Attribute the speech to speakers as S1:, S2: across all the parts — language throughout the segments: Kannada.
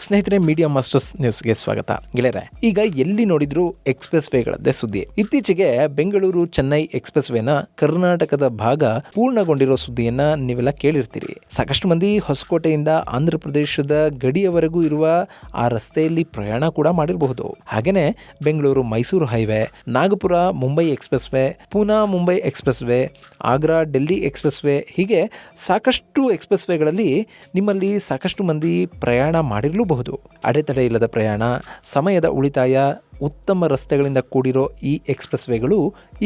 S1: ಸ್ನೇಹಿತರೆ, ಮೀಡಿಯಾ ಮಾಸ್ಟರ್ಸ್ ನ್ಯೂಸ್ಗೆ ಸ್ವಾಗತ. ಗೆಳೆಯರೆ, ಈಗ ಎಲ್ಲಿ ನೋಡಿದ್ರು ಎಕ್ಸ್ಪ್ರೆಸ್ ವೇಗಳದ್ದೇ ಸುದ್ದಿ. ಇತ್ತೀಚೆಗೆ ಬೆಂಗಳೂರು ಚೆನ್ನೈ ಎಕ್ಸ್ಪ್ರೆಸ್ ವೇನ ಕರ್ನಾಟಕದ ಭಾಗ ಪೂರ್ಣಗೊಂಡಿರೋ ಸುದ್ದಿಯನ್ನ ನೀವೆಲ್ಲ ಕೇಳಿರ್ತೀರಿ. ಸಾಕಷ್ಟು ಮಂದಿ ಹೊಸಕೋಟೆಯಿಂದ ಆಂಧ್ರ ಪ್ರದೇಶದ ಗಡಿಯವರೆಗೂ ಇರುವ ಆ ರಸ್ತೆಯಲ್ಲಿ ಪ್ರಯಾಣ ಕೂಡ ಮಾಡಿರಬಹುದು. ಹಾಗೇನೆ Bengaluru Mysuru highway, Nagpur Mumbai expressway, Poona Mumbai expressway, Agra Delhi expressway, ಹೀಗೆ ಸಾಕಷ್ಟು ಎಕ್ಸ್ಪ್ರೆಸ್ ವೇಗಳಲ್ಲಿ ನಿಮ್ಮಲ್ಲಿ ಸಾಕಷ್ಟು ಮಂದಿ ಪ್ರಯಾಣ ಮಾಡಿರಲೂಬಹುದು. ಅಡೆತಡೆ ಇಲ್ಲದ ಪ್ರಯಾಣ, ಸಮಯದ ಉಳಿತಾಯ, ಉತ್ತಮ ರಸ್ತೆಗಳಿಂದ ಕೂಡಿರೋ ಈ ಎಕ್ಸ್ಪ್ರೆಸ್ ವೇಗಳು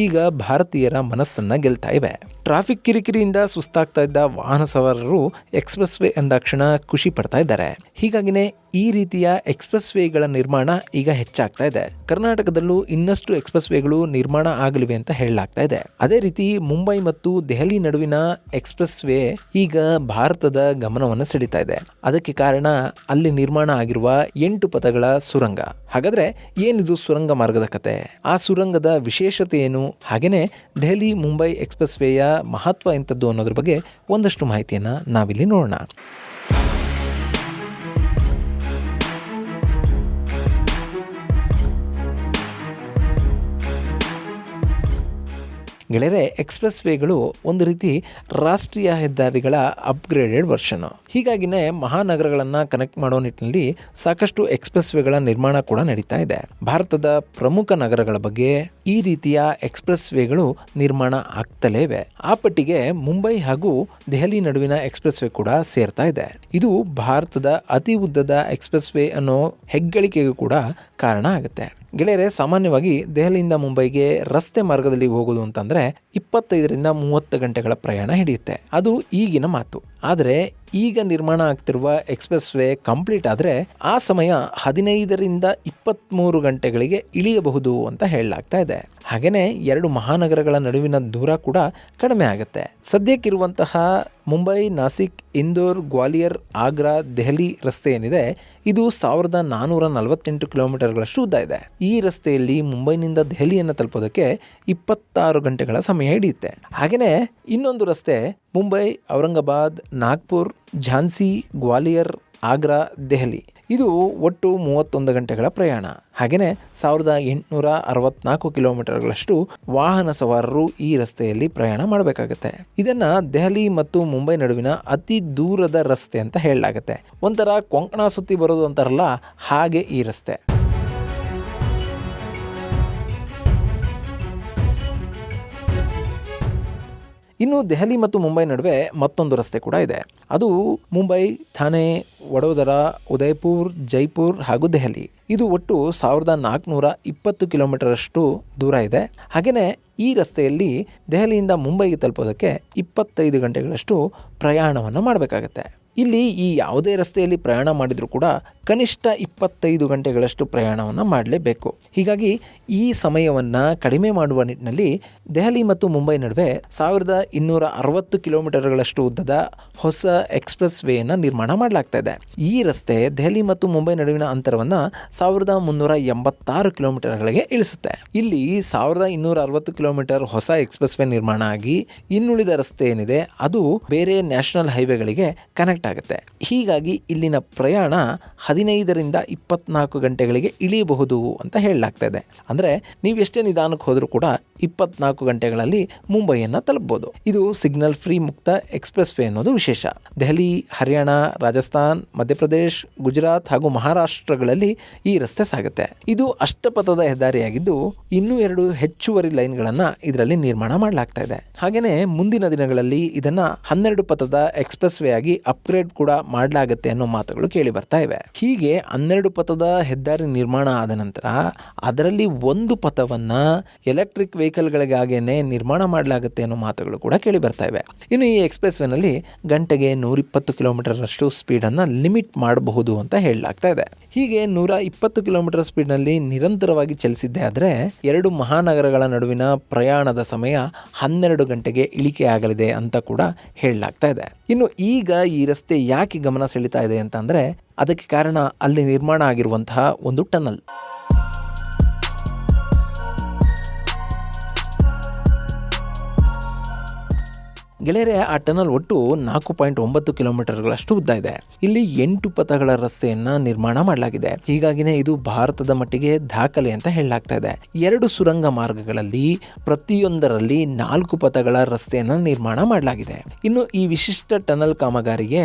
S1: ಈಗ ಭಾರತೀಯರ ಮನಸ್ಸನ್ನು ಗೆಲ್ತಾ ಇವೆ. ಟ್ರಾಫಿಕ್ ಕಿರಿಕಿರಿಯಿಂದ ಸುಸ್ತಾಗ್ತಾ ಇದ್ದ ವಾಹನ ಸವಾರರು ಎಕ್ಸ್ಪ್ರೆಸ್ ವೇ ಎಂದಾಕ್ಷಣ ಖುಷಿ ಪಡ್ತಾ ಇದ್ದಾರೆ. ಹೀಗಾಗಿನೇ ಈ ರೀತಿಯ ಎಕ್ಸ್ಪ್ರೆಸ್ ವೇಗಳ ನಿರ್ಮಾಣ ಈಗ ಹೆಚ್ಚಾಗ್ತಾ ಇದೆ. ಕರ್ನಾಟಕದಲ್ಲೂ ಇನ್ನಷ್ಟು ಎಕ್ಸ್ಪ್ರೆಸ್ ವೇಗಳು ನಿರ್ಮಾಣ ಆಗಲಿವೆ ಅಂತ ಹೇಳಲಾಗ್ತಾ ಇದೆ. ಅದೇ ರೀತಿ ಮುಂಬೈ ಮತ್ತು ದೆಹಲಿ ನಡುವಿನ ಎಕ್ಸ್ಪ್ರೆಸ್ ವೇ ಈಗ ಭಾರತದ ಗಮನವನ್ನು ಸೆಳೀತಾ ಇದೆ. ಅದಕ್ಕೆ ಕಾರಣ ಅಲ್ಲಿ ನಿರ್ಮಾಣ ಆಗಿರುವ 8 ಪಥಗಳ ಸುರಂಗ. ಹಾಗಾದ್ರೆ ಏನಿದು ಸುರಂಗ ಮಾರ್ಗದ ಕತೆ? ಆ ಸುರಂಗದ ವಿಶೇಷತೆ ಏನು? ಹಾಗೇನೆ ದೆಹಲಿ ಮುಂಬೈ ಎಕ್ಸ್ಪ್ರೆಸ್ ವೇಯ ಮಹತ್ವ ಎಂಥದ್ದು ಅನ್ನೋದ್ರ ಬಗ್ಗೆ ಒಂದಷ್ಟು ಮಾಹಿತಿಯನ್ನ ನಾವಿಲ್ಲಿ ನೋಡೋಣ. ಗೆಳೆಯರೆ, ಎಕ್ಸ್ಪ್ರೆಸ್ ವೇಗಳು ಒಂದು ರೀತಿ ರಾಷ್ಟ್ರೀಯ ಹೆದ್ದಾರಿಗಳ ಅಪ್ಗ್ರೇಡೆಡ್ ವರ್ಷನ್. ಹೀಗಾಗಿನೇ ಮಹಾನಗರಗಳನ್ನು ಕನೆಕ್ಟ್ ಮಾಡೋ ನಿಟ್ಟಿನಲ್ಲಿ ಸಾಕಷ್ಟು ಎಕ್ಸ್ಪ್ರೆಸ್ ವೇಗಳ ನಿರ್ಮಾಣ ಕೂಡ ನಡೀತಾ ಇದೆ. ಭಾರತದ ಪ್ರಮುಖ ನಗರಗಳ ಬಗ್ಗೆ ಈ ರೀತಿಯ ಎಕ್ಸ್ಪ್ರೆಸ್ ವೇಗಳು ನಿರ್ಮಾಣ ಆಗ್ತಲೇ ಇವೆ. ಆ ಪಟ್ಟಿಗೆ ಮುಂಬೈ ಹಾಗೂ ದೆಹಲಿ ನಡುವಿನ ಎಕ್ಸ್ಪ್ರೆಸ್ ವೇ ಕೂಡ ಸೇರ್ತಾ ಇದೆ. ಇದು ಭಾರತದ ಅತಿ ಉದ್ದದ ಎಕ್ಸ್ಪ್ರೆಸ್ ವೇ ಅನ್ನೋ ಹೆಗ್ಗಳಿಕೆಗೂ ಕೂಡ ಕಾರಣ ಆಗುತ್ತೆ. ಗೆಳೆಯರೆ, ಸಾಮಾನ್ಯವಾಗಿ ದೆಹಲಿಯಿಂದ ಮುಂಬೈಗೆ ರಸ್ತೆ ಮಾರ್ಗದಲ್ಲಿ ಹೋಗೋದು ಅಂತಂದ್ರೆ 25ರಿಂದ 30 ಗಂಟೆಗಳ ಪ್ರಯಾಣ ಹಿಡಿಯುತ್ತೆ. ಅದು ಈಗಿನ ಮಾತು. ಆದರೆ ಈಗ ನಿರ್ಮಾಣ ಆಗ್ತಿರುವ ಎಕ್ಸ್ಪ್ರೆಸ್ ವೇ ಕಂಪ್ಲೀಟ್ ಆದರೆ ಆ ಸಮಯ 15ರಿಂದ 23 ಗಂಟೆಗಳಿಗೆ ಇಳಿಯಬಹುದು ಅಂತ ಹೇಳಲಾಗ್ತಾ ಇದೆ. ಹಾಗೇನೆ 2 ಮಹಾನಗರಗಳ ನಡುವಿನ ದೂರ ಕೂಡ ಕಡಿಮೆ ಆಗುತ್ತೆ. ಸದ್ಯಕ್ಕಿರುವಂತಹ ಮುಂಬೈ, ನಾಸಿಕ್, ಇಂದೋರ್, ಗ್ವಾಲಿಯರ್, ಆಗ್ರಾ, ದೆಹಲಿ ರಸ್ತೆ ಏನಿದೆ, ಇದು 1448 ಕಿಲೋಮೀಟರ್ಗಳಷ್ಟು ಉದ್ದ ಇದೆ. ಈ ರಸ್ತೆಯಲ್ಲಿ ಮುಂಬೈನಿಂದ ದೆಹಲಿಯನ್ನು ತಲುಪೋದಕ್ಕೆ 26 ಗಂಟೆಗಳ ಸಮಯ ಹಿಡಿಯುತ್ತೆ. ಹಾಗೇನೆ ಇನ್ನೊಂದು ರಸ್ತೆ ಮುಂಬೈ, ಔರಂಗಾಬಾದ್, ನಾಗ್ಪುರ್, ಝಾನ್ಸಿ, ಗ್ವಾಲಿಯರ್, ಆಗ್ರಾ, ದೆಹಲಿ, ಇದು ಒಟ್ಟು 31 ಗಂಟೆಗಳ ಪ್ರಯಾಣ. ಹಾಗೆಯೇ 1864 ಕಿಲೋಮೀಟರ್ಗಳಷ್ಟು ವಾಹನ ಸವಾರರು ಈ ರಸ್ತೆಯಲ್ಲಿ ಪ್ರಯಾಣ ಮಾಡಬೇಕಾಗತ್ತೆ. ಇದನ್ನ ದೆಹಲಿ ಮತ್ತು ಮುಂಬೈ ನಡುವಿನ ಅತಿ ದೂರದ ರಸ್ತೆ ಅಂತ ಹೇಳಲಾಗತ್ತೆ. ಒಂಥರ ಕೊಂಕಣ ಸುತ್ತಿ ಬರೋದು ಅಂತಾರಲ್ಲ, ಹಾಗೆ ಈ ರಸ್ತೆ. ಇನ್ನು ದೆಹಲಿ ಮತ್ತು ಮುಂಬೈ ನಡುವೆ ಮತ್ತೊಂದು ರಸ್ತೆ ಕೂಡ ಇದೆ. ಅದು ಮುಂಬೈ, ಥಾನೆ, ವಡೋದರ, ಉದಯಪುರ್, ಜೈಪುರ್ ಹಾಗೂ ದೆಹಲಿ. ಇದು ಒಟ್ಟು 1420 ಕಿಲೋಮೀಟರ್ ಅಷ್ಟು ದೂರ ಇದೆ. ಹಾಗೆಯೇ ಈ ರಸ್ತೆಯಲ್ಲಿ ದೆಹಲಿಯಿಂದ ಮುಂಬೈಗೆ ತಲುಪೋದಕ್ಕೆ 25 ಗಂಟೆಗಳಷ್ಟು ಪ್ರಯಾಣವನ್ನು ಮಾಡಬೇಕಾಗತ್ತೆ. ಇಲ್ಲಿ ಈ ಯಾವುದೇ ರಸ್ತೆಯಲ್ಲಿ ಪ್ರಯಾಣ ಮಾಡಿದರೂ ಕೂಡ ಕನಿಷ್ಠ 25 ಗಂಟೆಗಳಷ್ಟು ಪ್ರಯಾಣವನ್ನು ಮಾಡಲೇಬೇಕು. ಹೀಗಾಗಿ ಈ ಸಮಯವನ್ನು ಕಡಿಮೆ ಮಾಡುವ ನಿಟ್ಟಿನಲ್ಲಿ ದೆಹಲಿ ಮತ್ತು ಮುಂಬೈ ನಡುವೆ 1260 ಕಿಲೋಮೀಟರ್ಗಳಷ್ಟು ಉದ್ದದ ಹೊಸ ಎಕ್ಸ್ಪ್ರೆಸ್ ವೇಯನ್ನು ನಿರ್ಮಾಣ ಮಾಡಲಾಗ್ತಾ ಇದೆ. ಈ ರಸ್ತೆ ದೆಹಲಿ ಮತ್ತು ಮುಂಬೈ ನಡುವಿನ ಅಂತರವನ್ನು 1386 ಕಿಲೋಮೀಟರ್ಗಳಿಗೆ ಇಳಿಸುತ್ತೆ. ಇಲ್ಲಿ 1260 ಕಿಲೋಮೀಟರ್ ಹೊಸ ಎಕ್ಸ್ಪ್ರೆಸ್ ವೇ ನಿರ್ಮಾಣ ಆಗಿ ಇನ್ನುಳಿದ ರಸ್ತೆ ಏನಿದೆ ಅದು ಬೇರೆ ನ್ಯಾಷನಲ್ ಹೈವೇಗಳಿಗೆ ಕನೆಕ್ಟ್ ಆಗುತ್ತೆ. ಹೀಗಾಗಿ ಇಲ್ಲಿನ ಪ್ರಯಾಣ 15ರಿಂದ 24 ಗಂಟೆಗಳಿಗೆ ಇಳಿಯಬಹುದು ಅಂತ ಹೇಳಲಾಗ್ತಾ ಇದೆ. ಅಂದ್ರೆ ನೀವು ಎಷ್ಟೇ ನಿಧಾನಕ್ಕೆ ಹೋದ್ರೂ ಕೂಡ 24 ಗಂಟೆಗಳಲ್ಲಿ ಮುಂಬೈಯನ್ನು ತಲುಪಬಹುದು. ಇದು ಸಿಗ್ನಲ್ ಫ್ರೀ ಮುಕ್ತ ಎಕ್ಸ್ಪ್ರೆಸ್ ವೇ ಅನ್ನೋದು ವಿಶೇಷ. ದೆಹಲಿ, ಹರಿಯಾಣ, ರಾಜಸ್ಥಾನ್, ಮಧ್ಯಪ್ರದೇಶ್, ಗುಜರಾತ್ ಹಾಗೂ ಮಹಾರಾಷ್ಟ್ರಗಳಲ್ಲಿ ಈ ರಸ್ತೆ ಸಾಗುತ್ತೆ. ಇದು ಅಷ್ಟಪಥದ ಹೆದ್ದಾರಿಯಾಗಿದ್ದು ಇನ್ನೂ 2 ಹೆಚ್ಚುವರಿ ಲೈನ್ಗಳನ್ನ ಇದರಲ್ಲಿ ನಿರ್ಮಾಣ ಮಾಡಲಾಗ್ತಾ ಇದೆ. ಹಾಗೇನೆ ಮುಂದಿನ ದಿನಗಳಲ್ಲಿ ಇದನ್ನ 12 ಪಥದ ಎಕ್ಸ್ಪ್ರೆಸ್ ವೇ ಆಗಿ ಅಪ್ಗ್ರೇಡ್ ಕೂಡ ಮಾಡಲಾಗುತ್ತೆ ಅನ್ನೋ ಮಾತುಗಳು ಕೇಳಿ ಬರ್ತಾ ಇವೆ. ಹೀಗೆ 12 ಪಥದ ಹೆದ್ದಾರಿ ನಿರ್ಮಾಣ ಆದ ನಂತರ ಅದರಲ್ಲಿ ಒಂದು ಪಥವನ್ನ ಎಲೆಕ್ಟ್ರಿಕ್ ವೆಹಿಕಲ್ಗಳಿಗಾಗೇನೆ ನಿರ್ಮಾಣ ಮಾಡಲಾಗುತ್ತೆ ಅನ್ನೋ ಮಾತುಗಳು ಕೂಡ ಕೇಳಿ ಬರ್ತಾ ಇವೆ. ಇನ್ನು ಈ ಎಕ್ಸ್ಪ್ರೆಸ್ ವೇನಲ್ಲಿ ಗಂಟೆಗೆ 120 ಕಿಲೋಮೀಟರ್ ಅಷ್ಟು ಸ್ಪೀಡ್ ಅನ್ನ ಲಿಮಿಟ್ ಮಾಡಬಹುದು ಅಂತ ಹೇಳಲಾಗ್ತಾ ಇದೆ. ಹೀಗೆ 120 ಕಿಲೋಮೀಟರ್ ಸ್ಪೀಡ್ ನಲ್ಲಿ ನಿರಂತರವಾಗಿ ಚಲಿಸಿದ್ದೆ ಆದ್ರೆ 2 ಮಹಾನಗರಗಳ ನಡುವಿನ ಪ್ರಯಾಣದ ಸಮಯ 12 ಗಂಟೆಗೆ ಇಳಿಕೆ ಆಗಲಿದೆ ಅಂತ ಕೂಡ ಹೇಳಲಾಗ್ತಾ ಇದೆ. ಇನ್ನು ಈಗ ಈ ರಸ್ತೆ ಯಾಕೆ ಗಮನ ಸೆಳೀತಾ ಇದೆ ಅಂತಂದ್ರೆ ಅದಕ್ಕೆ ಕಾರಣ ಅಲ್ಲಿ ನಿರ್ಮಾಣ ಆಗಿರುವಂತಹ ಒಂದು ಟನಲ್. ಗೆಳೆಯರೆ, ಆ ಟನಲ್ ಒಟ್ಟು 4.9 ಕಿಲೋಮೀಟರ್ಗಳಷ್ಟು ಉದ್ದ ಇದೆ. ಇಲ್ಲಿ 8 ಪಥಗಳ ರಸ್ತೆಯನ್ನ ನಿರ್ಮಾಣ ಮಾಡಲಾಗಿದೆ. ಹೀಗಾಗಿನೇ ಇದು ಭಾರತದ ಮಟ್ಟಿಗೆ ದಾಖಲೆ ಅಂತ ಹೇಳಲಾಗ್ತಾ ಇದೆ. 2 ಸುರಂಗ ಮಾರ್ಗಗಳಲ್ಲಿ ಪ್ರತಿಯೊಂದರಲ್ಲಿ 4 ಪಥಗಳ ರಸ್ತೆಯನ್ನು ನಿರ್ಮಾಣ ಮಾಡಲಾಗಿದೆ. ಇನ್ನು ಈ ವಿಶಿಷ್ಟ ಟನಲ್ ಕಾಮಗಾರಿಗೆ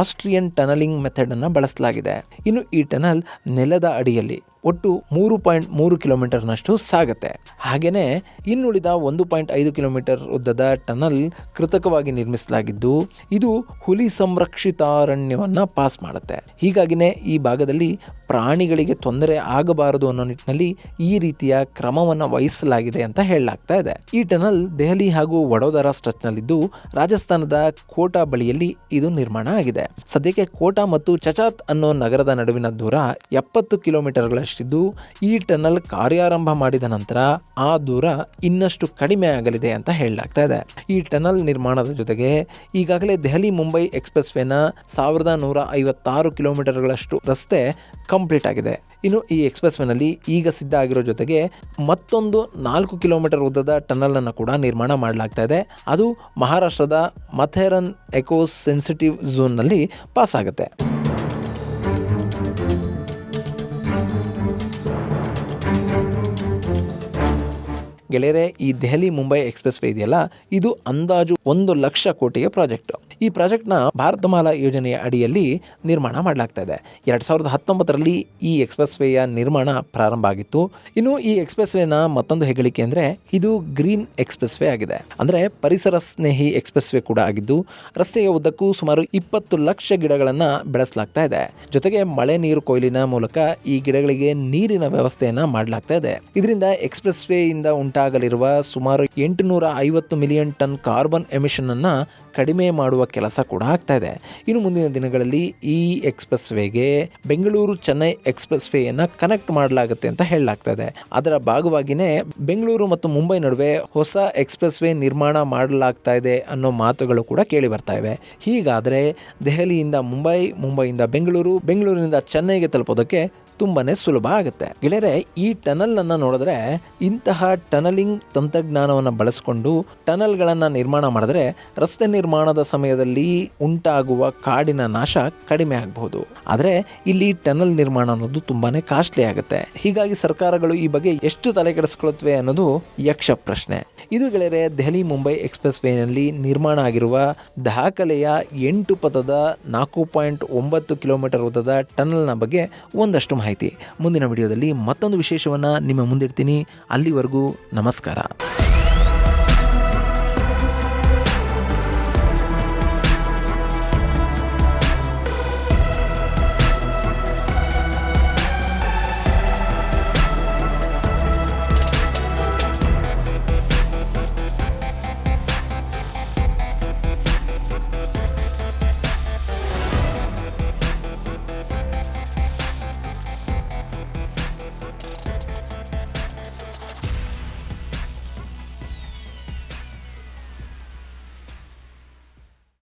S1: ಆಸ್ಟ್ರಿಯನ್ ಟನಲಿಂಗ್ ಮೆಥಡ್ ಅನ್ನು ಬಳಸಲಾಗಿದೆ. ಇನ್ನು ಈ ಟನಲ್ ನೆಲದ ಅಡಿಯಲ್ಲಿ ಒಟ್ಟು 3.3 ಕಿಲೋಮೀಟರ್ನಷ್ಟು ಸಾಗುತ್ತೆ. ಹಾಗೆಯೇ ಇನ್ನುಳಿದ 1.5 ಕಿಲೋಮೀಟರ್ ಉದ್ದದ ಟನಲ್ ಕೃತಕವಾಗಿ ನಿರ್ಮಿಸಲಾಗಿದ್ದು ಇದು ಹುಲಿ ಸಂರಕ್ಷಿತಾರಣ್ಯವನ್ನು ಪಾಸ್ ಮಾಡುತ್ತೆ. ಹೀಗಾಗಿನೇ ಈ ಭಾಗದಲ್ಲಿ ಪ್ರಾಣಿಗಳಿಗೆ ತೊಂದರೆ ಆಗಬಾರದು ಅನ್ನೋ ನಿಟ್ಟಿನಲ್ಲಿ ಈ ರೀತಿಯ ಕ್ರಮವನ್ನು ವಹಿಸಲಾಗಿದೆ ಅಂತ ಹೇಳಲಾಗ್ತಾ ಇದೆ. ಈ ಟನಲ್ ದೆಹಲಿ ಹಾಗೂ ವಡೋದರಾ ಸ್ಟ್ರೆಚ್ನಲ್ಲಿದ್ದು ರಾಜಸ್ಥಾನದ ಕೋಟಾ ಬಳಿಯಲ್ಲಿ ಇದು ನಿರ್ಮಾಣ ಆಗಿದೆ. ಸದ್ಯಕ್ಕೆ ಕೋಟಾ ಮತ್ತು ಚಚಾತ್ ಅನ್ನೋ ನಗರದ ನಡುವಿನ ದೂರ 70 ಕಿಲೋಮೀಟರ್ಗಳಷ್ಟಿದ್ದು ಈ ಟನಲ್ ಕಾರ್ಯಾರಂಭ ಮಾಡಿದ ನಂತರ ಆ ದೂರ ಇನ್ನಷ್ಟು ಕಡಿಮೆ ಆಗಲಿದೆ ಅಂತ ಹೇಳಲಾಗ್ತಾ ಇದೆ. ಈ ಟನಲ್ ನಿರ್ಮಾಣದ ಜೊತೆಗೆ ಈಗಾಗಲೇ ದೆಹಲಿ ಮುಂಬೈ ಎಕ್ಸ್ಪ್ರೆಸ್ ವೇನ 1156 ಕಿಲೋಮೀಟರ್ಗಳಷ್ಟು ರಸ್ತೆ ಕಂಪ್ಲೀಟ್ ಆಗಿದೆ. ಇನ್ನು ಈ ಎಕ್ಸ್ಪ್ರೆಸ್ ವೇನಲ್ಲಿ ಈಗ ಸಿದ್ಧ ಆಗಿರೋ ಜೊತೆಗೆ ಮತ್ತೊಂದು 4 ಕಿಲೋಮೀಟರ್ ಉದ್ದದ ಟನಲ್ ಅನ್ನು ಕೂಡ ನಿರ್ಮಾಣ ಮಾಡಲಾಗ್ತಾ ಇದೆ. ಅದು ಮಹಾರಾಷ್ಟ್ರದ ಮಥೇರನ್ ಎಕೋ ಸೆನ್ಸಿಟಿವ್ ಝೋನ್ ನಲ್ಲಿ ಪಾಸ್ ಆಗುತ್ತೆ. ಗೆಳೆಯರೆ, ಈ ದೆಹಲಿ ಮುಂಬೈ ಎಕ್ಸ್ಪ್ರೆಸ್ ವೇ ಇದೆಯಲ್ಲ, ಇದು ಅಂದಾಜು 1 ಲಕ್ಷ ಕೋಟಿಯ ಪ್ರಾಜೆಕ್ಟ್. ಈ ಪ್ರಾಜೆಕ್ಟ್ನ ಭಾರತಮಾಲಾ ಯೋಜನೆಯ ಅಡಿಯಲ್ಲಿ ನಿರ್ಮಾಣ ಮಾಡಲಾಗ್ತಾ ಇದೆ. 2019ರಲ್ಲಿ ಈ ಎಕ್ಸ್ಪ್ರೆಸ್ ವೇಯ ನಿರ್ಮಾಣ ಪ್ರಾರಂಭ ಆಗಿತ್ತು. ಇನ್ನು ಈ ಎಕ್ಸ್ಪ್ರೆಸ್ ವೇನ ಮತ್ತೊಂದು ಹೆಗ್ಗಳಿಕೆ ಅಂದರೆ ಇದು ಗ್ರೀನ್ ಎಕ್ಸ್ಪ್ರೆಸ್ ವೇ ಆಗಿದೆ. ಅಂದರೆ ಪರಿಸರ ಸ್ನೇಹಿ ಎಕ್ಸ್ಪ್ರೆಸ್ ವೇ ಕೂಡ ಆಗಿದ್ದು ರಸ್ತೆಯ ಉದ್ದಕ್ಕೂ ಸುಮಾರು 20 ಲಕ್ಷ ಗಿಡಗಳನ್ನು ಬೆಳೆಸಲಾಗ್ತಾ ಇದೆ. ಜೊತೆಗೆ ಮಳೆ ನೀರು ಕೊಯ್ಲಿನ ಮೂಲಕ ಈ ಗಿಡಗಳಿಗೆ ನೀರಿನ ವ್ಯವಸ್ಥೆಯನ್ನು ಮಾಡಲಾಗ್ತಾ ಇದೆ. ಇದರಿಂದ ಎಕ್ಸ್ಪ್ರೆಸ್ ವೇಯಿಂದ ಉಂಟಾಗಲಿರುವ ಸುಮಾರು 850 ಮಿಲಿಯನ್ ಟನ್ ಕಾರ್ಬನ್ ಎಮಿಷನ್ ಅನ್ನು ಕಡಿಮೆ ಮಾಡುವ ಕೆಲಸ ಕೂಡ ಆಗ್ತಾ ಇದೆ. ಇನ್ನು ಮುಂದಿನ ದಿನಗಳಲ್ಲಿ ಈ ಎಕ್ಸ್ಪ್ರೆಸ್ ವೇಗೆ ಬೆಂಗಳೂರು ಚೆನ್ನೈ ಎಕ್ಸ್ಪ್ರೆಸ್ ವೇಯನ್ನು ಕನೆಕ್ಟ್ ಮಾಡಲಾಗುತ್ತೆ ಅಂತ ಹೇಳಲಾಗ್ತಾ ಇದೆ. ಅದರ ಭಾಗವಾಗಿಯೇ ಬೆಂಗಳೂರು ಮತ್ತು ಮುಂಬೈ ನಡುವೆ ಹೊಸ ಎಕ್ಸ್ಪ್ರೆಸ್ ವೇ ನಿರ್ಮಾಣ ಮಾಡಲಾಗ್ತಾ ಇದೆ ಅನ್ನೋ ಮಾತುಗಳು ಕೂಡ ಕೇಳಿ ಬರ್ತಾ ಇವೆ. ಹೀಗಾದರೆ ದೆಹಲಿಯಿಂದ ಮುಂಬೈ, ಮುಂಬೈಯಿಂದ ಬೆಂಗಳೂರು, ಬೆಂಗಳೂರಿನಿಂದ ಚೆನ್ನೈಗೆ ತಲುಪೋದಕ್ಕೆ ತುಂಬಾನೇ ಸುಲಭ ಆಗುತ್ತೆ. ಗೆಳೆಯರೆ, ಈ ಟನಲ್ ಅನ್ನ ನೋಡಿದ್ರೆ ಇಂತಹ ಟನಲಿಂಗ್ ತಂತ್ರಜ್ಞಾನವನ್ನು ಬಳಸಿಕೊಂಡು ಟನಲ್ಗಳನ್ನು ನಿರ್ಮಾಣ ಮಾಡಿದ್ರೆ ರಸ್ತೆ ನಿರ್ಮಾಣದ ಸಮಯದಲ್ಲಿ ಉಂಟಾಗುವ ಕಾಡಿನ ನಾಶ ಕಡಿಮೆ ಆಗಬಹುದು. ಆದರೆ ಇಲ್ಲಿ ಟನಲ್ ನಿರ್ಮಾಣ ಅನ್ನೋದು ತುಂಬಾನೇ ಕಾಸ್ಟ್ಲಿ ಆಗುತ್ತೆ. ಹೀಗಾಗಿ ಸರ್ಕಾರಗಳು ಈ ಬಗ್ಗೆ ಎಷ್ಟು ತಲೆ ಕೆಡಿಸ್ಕೊಳ್ತವೆ ಅನ್ನೋದು ಯಕ್ಷ ಪ್ರಶ್ನೆ. ಇದು ಗೆಳೆಯರೆ, ದೆಹಲಿ ಮುಂಬೈ ಎಕ್ಸ್ಪ್ರೆಸ್ ವೇನಲ್ಲಿ ನಿರ್ಮಾಣ ಆಗಿರುವ ದಾಖಲೆಯ 8 ಪಥದ 4.9 ಕಿಲೋಮೀಟರ್ ಉದ್ದದ ಟನಲ್ನ ಬಗ್ಗೆ ಒಂದಷ್ಟು ಮಾಹಿತಿ. ಮುಂದಿನ ವಿಡಿಯೋದಲ್ಲಿ ಮತ್ತೊಂದು ವಿಶೇಷವನ್ನು ನಿಮ್ಮ ಮುಂದಿಡ್ತೀನಿ. ಅಲ್ಲಿವರೆಗೂ ನಮಸ್ಕಾರ.